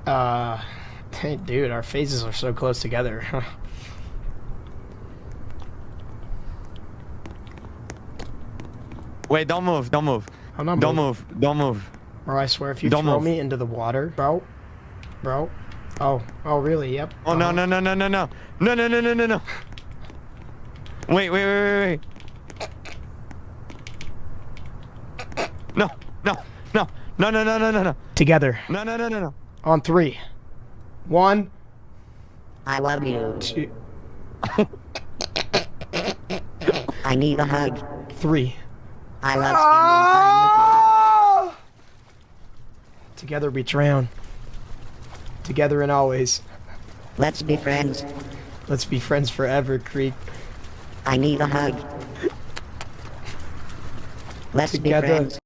Hey, dude, our faces are so close together. Wait, don't move. Don't move. I'm not Don't moving. move. Don't move. Bro, I swear, if you Don't throw move. me into the water, bro. Oh, really? Yep. Oh no no no no no no no no no no no no. Wait. No no no no no no no no no Together. no. On 3. 1, I love you. 2, I need a hug. 3. I love spending time with Together we drown. Together and always. you. Let's be friends. Let's be friends forever, Creek. I need a hug. Let's be Together. friends.